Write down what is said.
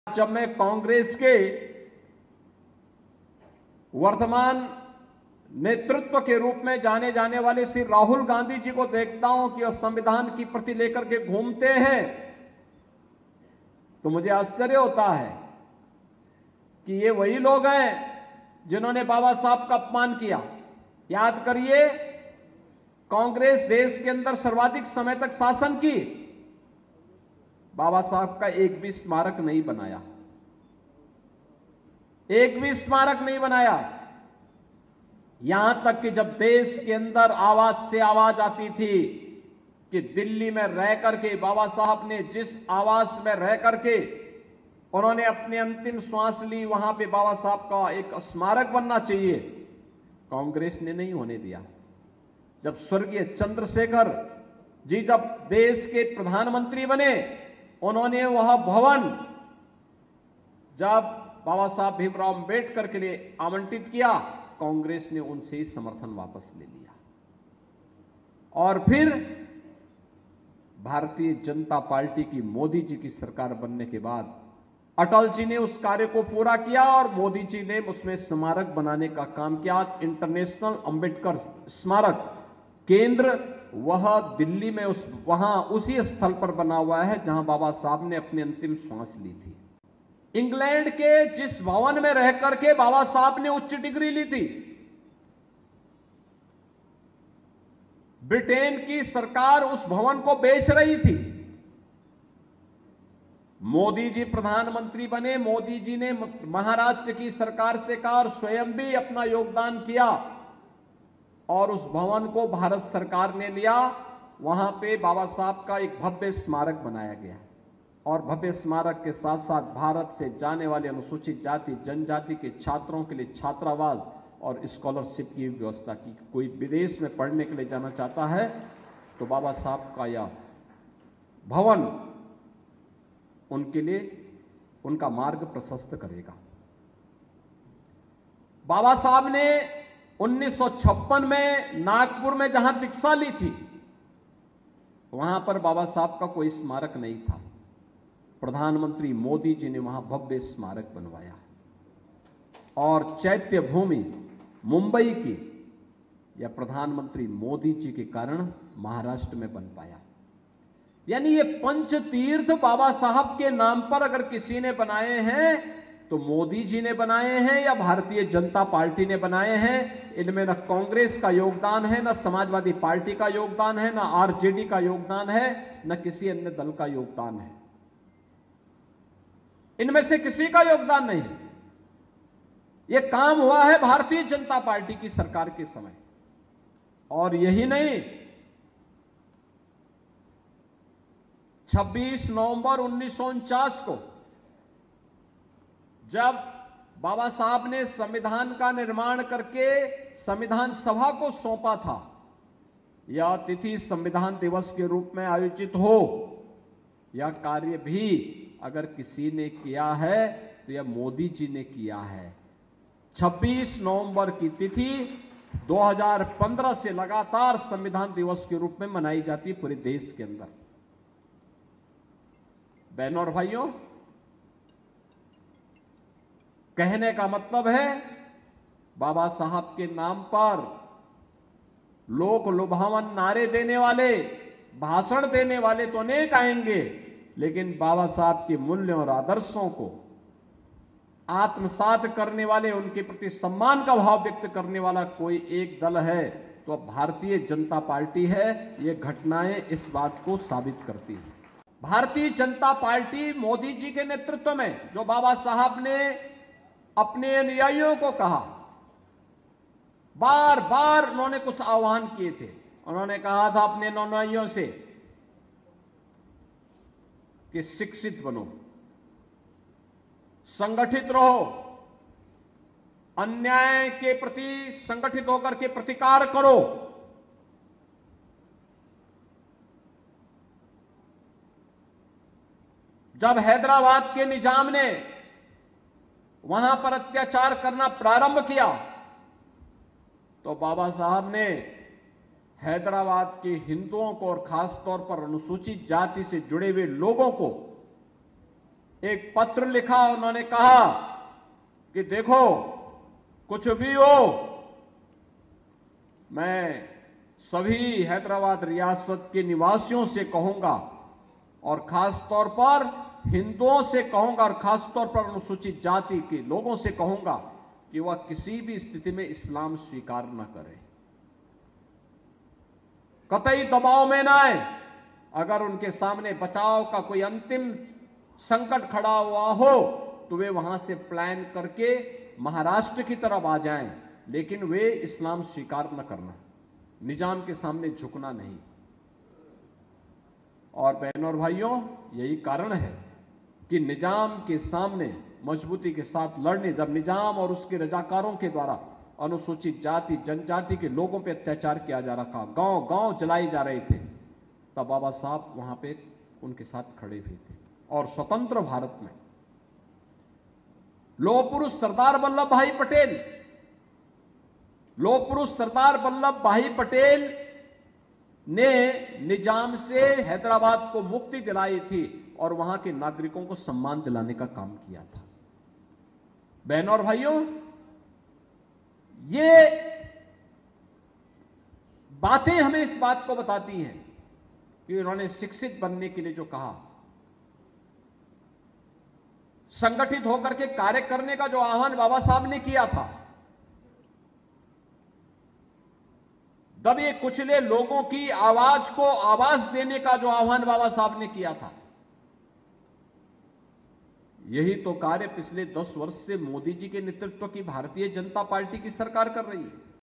जब मैं कांग्रेस के वर्तमान नेतृत्व के रूप में जाने जाने वाले श्री राहुल गांधी जी को देखता हूं कि वह संविधान की प्रति लेकर के घूमते हैं, तो मुझे आश्चर्य होता है कि ये वही लोग हैं जिन्होंने बाबा साहब का अपमान किया। याद करिए, कांग्रेस देश के अंदर सर्वाधिक समय तक शासन की, बाबा साहब का एक भी स्मारक नहीं बनाया, एक भी स्मारक नहीं बनाया। यहां तक कि जब देश के अंदर आवाज से आवाज आती थी कि दिल्ली में रह करके बाबा साहब ने जिस आवास में रह करके उन्होंने अपनी अंतिम श्वास ली, वहां पे बाबा साहब का एक स्मारक बनना चाहिए, कांग्रेस ने नहीं होने दिया। जब स्वर्गीय चंद्रशेखर जी जब देश के प्रधानमंत्री बने, उन्होंने वह भवन जब बाबा साहब भीमराव अंबेडकर के लिए आवंटित किया, कांग्रेस ने उनसे ही समर्थन वापस ले लिया। और फिर भारतीय जनता पार्टी की मोदी जी की सरकार बनने के बाद अटल जी ने उस कार्य को पूरा किया और मोदी जी ने उसमें स्मारक बनाने का काम किया। इंटरनेशनल अंबेडकर स्मारक केंद्र वह दिल्ली में वहां उसी स्थल पर बना हुआ है जहां बाबा साहब ने अपनी अंतिम श्वास ली थी। इंग्लैंड के जिस भवन में रह करके बाबा साहब ने उच्च डिग्री ली थी, ब्रिटेन की सरकार उस भवन को बेच रही थी। मोदी जी प्रधानमंत्री बने, मोदी जी ने महाराष्ट्र की सरकार से कहा और स्वयं भी अपना योगदान किया और उस भवन को भारत सरकार ने लिया। वहां पे बाबा साहब का एक भव्य स्मारक बनाया गया और भव्य स्मारक के साथ साथ भारत से जाने वाले अनुसूचित जाति जनजाति के छात्रों के लिए छात्रावास और स्कॉलरशिप की व्यवस्था की। कोई विदेश में पढ़ने के लिए जाना चाहता है तो बाबा साहब का यह भवन उनके लिए उनका मार्ग प्रशस्त करेगा। बाबा साहब ने 1956 में नागपुर में जहां दीक्षा ली थी, वहां पर बाबा साहब का कोई स्मारक नहीं था। प्रधानमंत्री मोदी जी ने वहां भव्य स्मारक बनवाया और चैत्य भूमि मुंबई की यह प्रधानमंत्री मोदी जी के कारण महाराष्ट्र में बन पाया। यानी ये पंच तीर्थ बाबा साहब के नाम पर अगर किसी ने बनाए हैं तो मोदी जी ने बनाए हैं या भारतीय जनता पार्टी ने बनाए हैं। इनमें न कांग्रेस का योगदान है, न समाजवादी पार्टी का योगदान है, न आरजेडी का योगदान है, न किसी अन्य दल का योगदान है। इनमें से किसी का योगदान नहीं। यह काम हुआ है भारतीय जनता पार्टी की सरकार के समय। और यही नहीं, 26 नवंबर 1949 को जब बाबा साहब ने संविधान का निर्माण करके संविधान सभा को सौंपा था, यह तिथि संविधान दिवस के रूप में आयोजित हो, यह कार्य भी अगर किसी ने किया है तो यह मोदी जी ने किया है। 26 नवंबर की तिथि 2015 से लगातार संविधान दिवस के रूप में मनाई जाती है पूरे देश के अंदर। बहनों और भाइयों, कहने का मतलब है बाबा साहब के नाम पर लोक लुभावन नारे देने वाले, भाषण देने वाले तो अनेक आएंगे, लेकिन बाबा साहब के मूल्यों और आदर्शों को आत्मसात करने वाले, उनके प्रति सम्मान का भाव व्यक्त करने वाला कोई एक दल है तो भारतीय जनता पार्टी है। ये घटनाएं इस बात को साबित करती हैं। भारतीय जनता पार्टी मोदी जी के नेतृत्व में, जो बाबा साहब ने अपने अनुयायियों को कहा, बार बार उन्होंने कुछ आह्वान किए थे। उन्होंने कहा था अपने अनुयायियों से कि शिक्षित बनो, संगठित रहो, अन्याय के प्रति संगठित होकर के प्रतिकार करो। जब हैदराबाद के निजाम ने वहां पर अत्याचार करना प्रारंभ किया तो बाबा साहब ने हैदराबाद के हिंदुओं को और खासतौर पर अनुसूचित जाति से जुड़े हुए लोगों को एक पत्र लिखा, उन्होंने कहा कि देखो कुछ भी हो, मैं सभी हैदराबाद रियासत के निवासियों से कहूंगा और खास तौर पर हिंदुओं से कहूंगा और खास तौर पर अनुसूचित जाति के लोगों से कहूंगा कि वह किसी भी स्थिति में इस्लाम स्वीकार न करें, कतई दबाव में न आए। अगर उनके सामने बचाव का कोई अंतिम संकट खड़ा हुआ हो तो वे वहां से प्लान करके महाराष्ट्र की तरफ आ जाएं, लेकिन वे इस्लाम स्वीकार न करना, निजाम के सामने झुकना नहीं। और बहनों और भाइयों, यही कारण है कि निजाम के सामने मजबूती के साथ लड़ने, जब निजाम और उसके रजाकारों के द्वारा अनुसूचित जाति जनजाति के लोगों पर अत्याचार किया जा रहा था, गांव गांव जलाए जा रहे थे, तब बाबा साहब वहां पे उनके साथ खड़े हुए थे। और स्वतंत्र भारत में लौह पुरुष सरदार वल्लभ भाई पटेल, लौह पुरुष सरदार वल्लभ भाई पटेल ने निजाम से हैदराबाद को मुक्ति दिलाई थी और वहां के नागरिकों को सम्मान दिलाने का काम किया था। बहनों और भाइयों, ये बातें हमें इस बात को बताती हैं कि उन्होंने शिक्षित बनने के लिए जो कहा, संगठित होकर के कार्य करने का जो आह्वान बाबा साहब ने किया था, दबे कुचले लोगों की आवाज को आवाज देने का जो आह्वान बाबा साहब ने किया था, यही तो कार्य पिछले 10 वर्ष से मोदी जी के नेतृत्व की भारतीय जनता पार्टी की सरकार कर रही है।